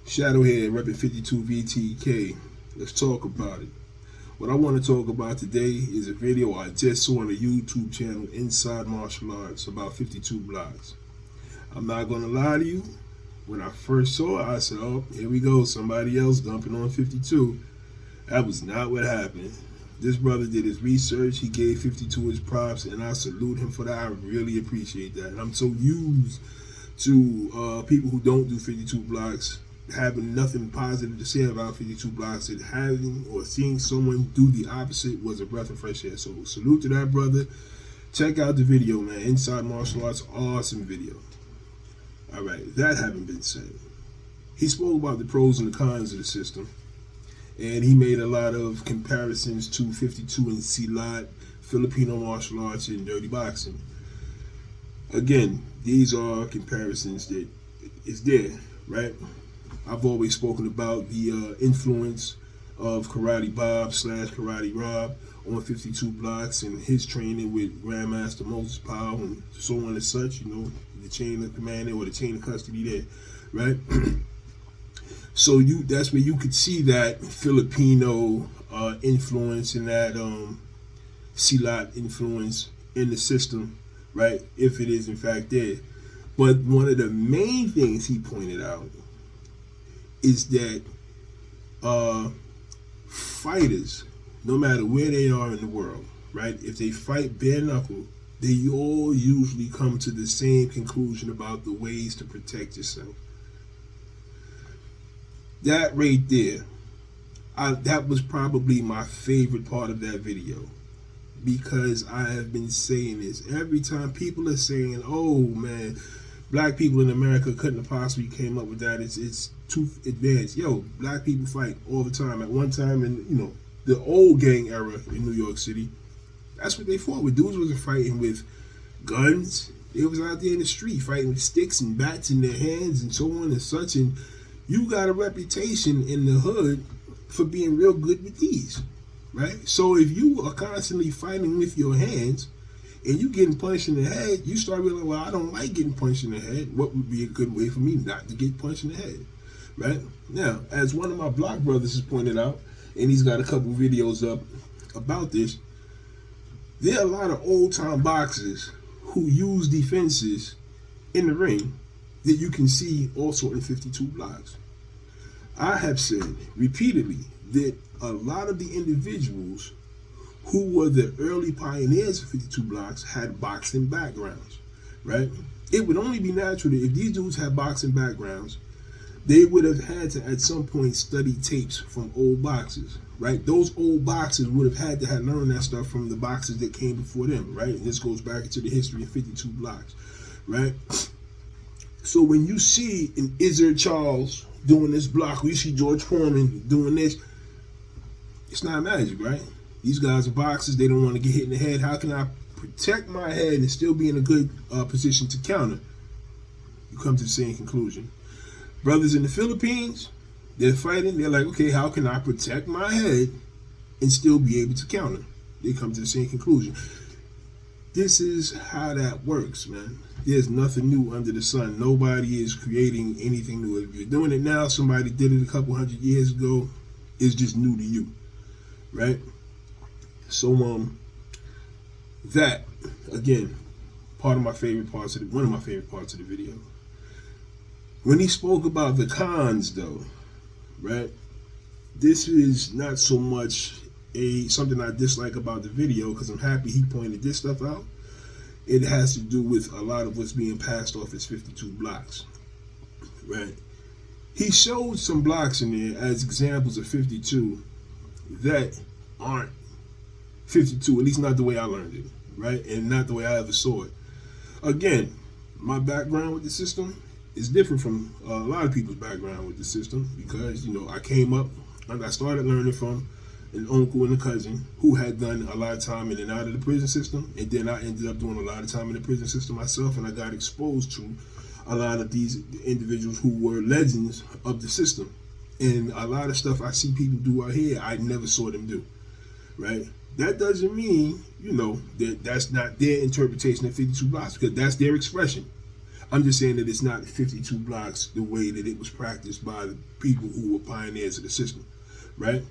Shadowhead repping 52 VTK. Let's talk about it. What I want to talk about today is a video I just saw on the YouTube channel Inside Martial Arts about 52 blocks. I'm not going to lie to you. When I first saw it, I said, oh, here we go. Somebody else dumping on 52. That was not what happened. This brother did his research. He gave 52 his props, and I salute him for that. I really appreciate that. And I'm so used to people who don't do 52 blocks having nothing positive to say about 52 blocks, and having or seeing someone do the opposite was a breath of fresh air. So salute to that brother. Check out the video, man. Inside Martial Arts, awesome video. All right, that having been said, he spoke about the pros and the cons of the system, and he made a lot of comparisons to 52 and Silat, Filipino martial arts, and dirty boxing. Again, these are comparisons that is there, right? I've always spoken about the influence of Karate Bob / Karate Rob on 52 blocks and his training with Grandmaster Moses Powell and so on and such, you know, the chain of command or the chain of custody there, right? So that's where you could see that Filipino influence and that Silat influence in the system, right? If it is in fact there. But one of the main things he pointed out is that fighters, no matter where they are in the world, right? If they fight bare knuckle, they all usually come to the same conclusion about the ways to protect yourself. That right there, that was probably my favorite part of that video, because I have been saying this every time people are saying, oh man, black people in America couldn't have possibly came up with that. It's too advanced. Yo, black people fight all the time. At one time in, you know, the old gang era in New York City, that's what they fought with. Dudes wasn't fighting with guns. They was out there in the street fighting with sticks and bats in their hands and so on and such. And you got a reputation in the hood for being real good with these, right? So if you are constantly fighting with your hands and you getting punched in the head, you start realizing, well, I don't like getting punched in the head. What would be a good way for me not to get punched in the head, right? Now, as one of my block brothers has pointed out, and he's got a couple videos up about this, there are a lot of old-time boxers who use defenses in the ring that you can see also in 52 blocks. I have said repeatedly that a lot of the individuals who were the early pioneers of 52 blocks had boxing backgrounds, right? It would only be natural that if these dudes had boxing backgrounds, they would have had to at some point study tapes from old boxers, right? Those old boxers would have had to have learned that stuff from the boxers that came before them, right? And this goes back into the history of 52 blocks, right? So when you see an Izzard Charles doing this block, or you see George Foreman doing this, it's not magic, right? These guys are boxers. They don't want to get hit in the head. How can I protect my head and still be in a good position to counter? You come to the same conclusion. Brothers in the Philippines, they're fighting. They're like, okay, how can I protect my head and still be able to counter? They come to the same conclusion. This is how that works, man. There's nothing new under the sun. Nobody is creating anything new. If you're doing it now, somebody did it a couple hundred years ago. It's just new to you, right? So that again, one of my favorite parts of the video. When he spoke about the cons, though, right? This is not so much something I dislike about the video, because I'm happy he pointed this stuff out. It has to do with a lot of what's being passed off as 52 blocks, right? He showed some blocks in there as examples of 52 that aren't 52, at least not the way I learned it, right? And not the way I ever saw it. Again, my background with the system is different from a lot of people's background with the system, because, you know, I came up and I started learning from an uncle and a cousin who had done a lot of time in and out of the prison system, and then I ended up doing a lot of time in the prison system myself, and I got exposed to a lot of these individuals who were legends of the system. And a lot of stuff I see people do out here, I never saw them do, right? That doesn't mean, you know, that that's not their interpretation of 52 blocks, because that's their expression. I'm just saying that it's not 52 blocks the way that it was practiced by the people who were pioneers of the system, right?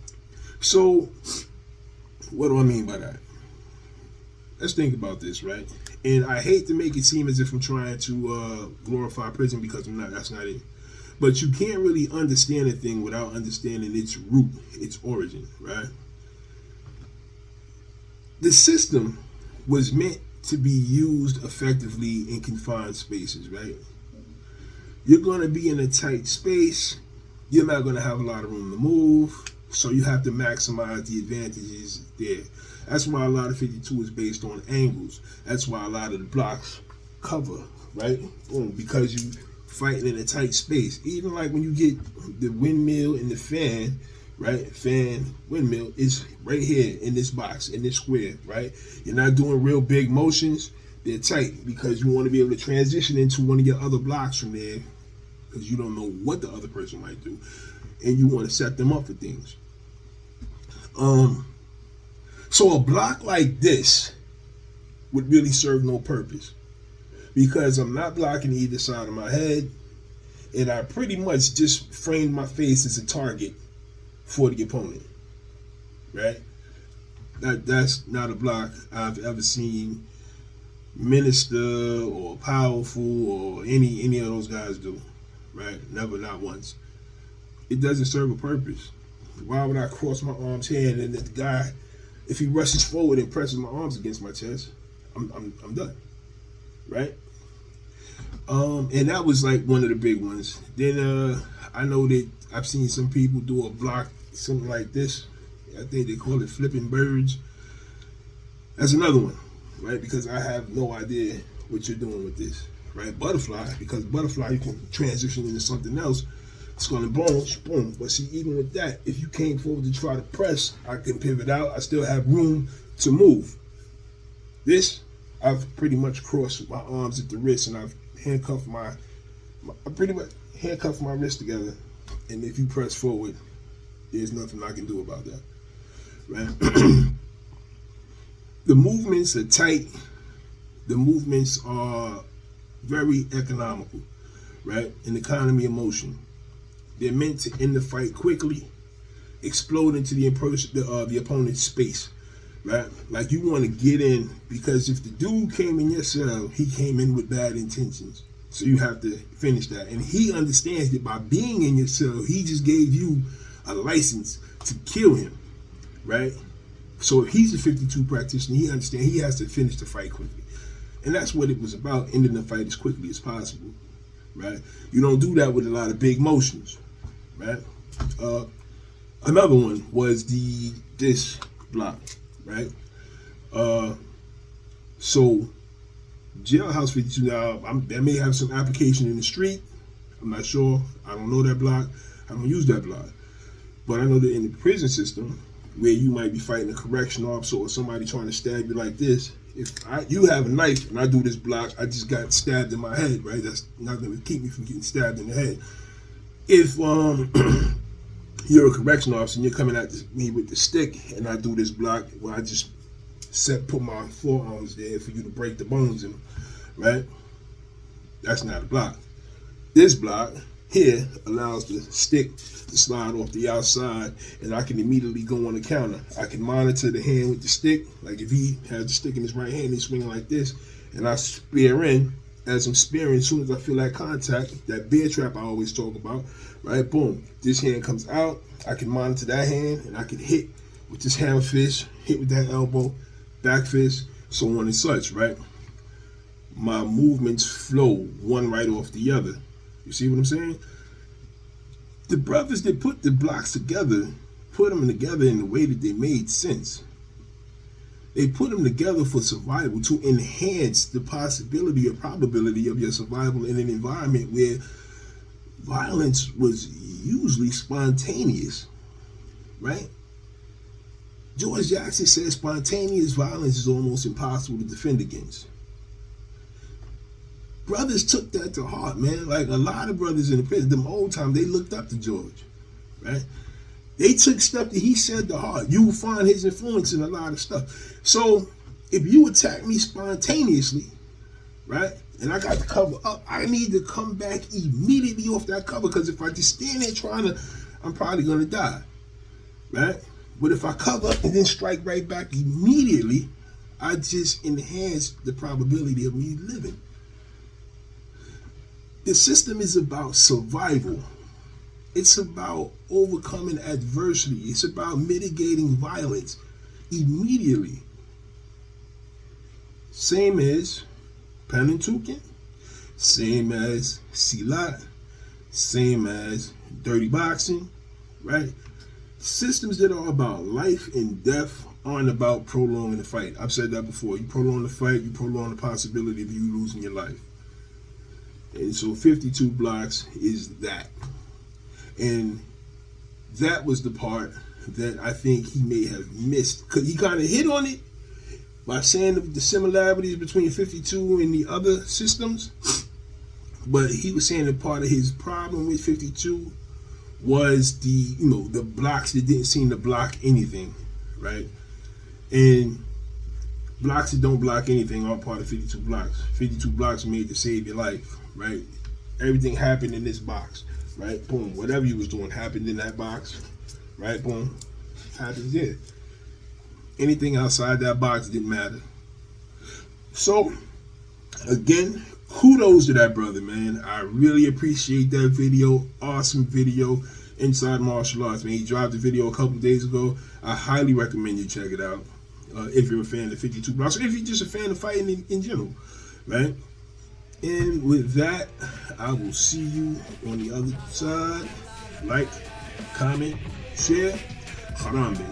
So, what do I mean by that? Let's think about this, right? And I hate to make it seem as if I'm trying to glorify prison, because I'm not. That's not it. But you can't really understand a thing without understanding its root, its origin, right? The system was meant to be used effectively in confined spaces, right? You're going to be in a tight space. You're not going to have a lot of room to move. So you have to maximize the advantages there. That's why a lot of 52 is based on angles. That's why a lot of the blocks cover, right? Because you fighting in a tight space. Even like when you get the windmill and the fan, right? Fan, windmill is right here in this box, in this square, right? You're not doing real big motions. They're tight because you want to be able to transition into one of your other blocks from there, because you don't know what the other person might do, and you want to set them up for things. So a block like this would really serve no purpose, because I'm not blocking either side of my head, and I pretty much just framed my face as a target for the opponent, right? That's not a block I've ever seen Minister or Powerful or any of those guys do, right? Never, not once. It doesn't serve a purpose. Why would I cross my arms here, and then the guy, if he rushes forward and presses my arms against my chest, I'm done, right? And that was like one of the big ones. Then I know that I've seen some people do a block, something like this. I think they call it flipping birds. That's another one, right? Because I have no idea what you're doing with this, right? Butterfly, because butterfly you can transition into something else. It's gonna boom. But see, even with that, if you came forward to try to press, I can pivot out. I still have room to move. This, I've pretty much crossed my arms at the wrist, and I've handcuffed I pretty much handcuffed my wrist together. And if you press forward, there's nothing I can do about that, right? The movements are tight. The movements are very economical, right? An economy of motion. They're meant to end the fight quickly, explode into the opponent's space, right? Like you want to get in, because if the dude came in your cell, he came in with bad intentions. So you have to finish that. And he understands that by being in your cell, he just gave you a license to kill him, right? So if he's a 52 practitioner, he understands he has to finish the fight quickly. And that's what it was about, ending the fight as quickly as possible, right? You don't do that with a lot of big motions, right? Another one was this block, right? So Jailhouse 52, now that may have some application in the street. I'm not sure. I don't know that block. I don't use that block. But I know that in the prison system, where you might be fighting a correctional officer or somebody trying to stab you like this, if you have a knife and I do this block, I just got stabbed in my head, right? That's not going to keep me from getting stabbed in the head. If you're a correctional officer and you're coming at me with the stick and I do this block where I just put my forearms there for you to break the bones in them, right? That's not a block. This block here allows the stick to slide off the outside, and I can immediately go on the counter. I can monitor the hand with the stick. Like if he has the stick in his right hand, he's swinging like this, and I spear in. As I'm spearing, as soon as I feel that contact, that bear trap I always talk about, right? Boom, this hand comes out. I can monitor that hand, and I can hit with this hammer fist, hit with that elbow, back fist, so on and such, right? My movements flow one right off the other. You see what I'm saying? The brothers that put the blocks together, put them together in the way that they made sense. They put them together for survival, to enhance the possibility or probability of your survival in an environment where violence was usually spontaneous, right? George Jackson said spontaneous violence is almost impossible to defend against. Brothers took that to heart, man. Like a lot of brothers in the prison, them old time, they looked up to George, right? They took stuff that he said to heart. You will find his influence in a lot of stuff. So if you attack me spontaneously, right, and I got the cover up, I need to come back immediately off that cover, because if I just stand there trying to, I'm probably gonna die, right? But if I cover up and then strike right back immediately, I just enhance the probability of me living. The system is about survival. It's about overcoming adversity. It's about mitigating violence immediately. Same as Panentuken, same as Silat, same as dirty boxing, right? Systems that are about life and death aren't about prolonging the fight. I've said that before. You prolong the fight, you prolong the possibility of you losing your life. And so 52 blocks is that. And that was the part that I think he may have missed, because he kind of hit on it by saying the similarities between 52 and the other systems. But he was saying that part of his problem with 52 was the blocks that didn't seem to block anything, right? And blocks that don't block anything are part of 52 blocks. 52 blocks are made to save your life, right? Everything happened in this box, right? Boom. Whatever you was doing happened in that box, right? Boom. Happens there. Anything outside that box didn't matter. So, again, kudos to that brother, man. I really appreciate that video. Awesome video. Inside Martial Arts, man. He dropped the video a couple days ago. I highly recommend you check it out. If you're a fan of 52 blocks, or if you're just a fan of fighting in general, right? And with that, I will see you on the other side. Like, comment, share. Harambe.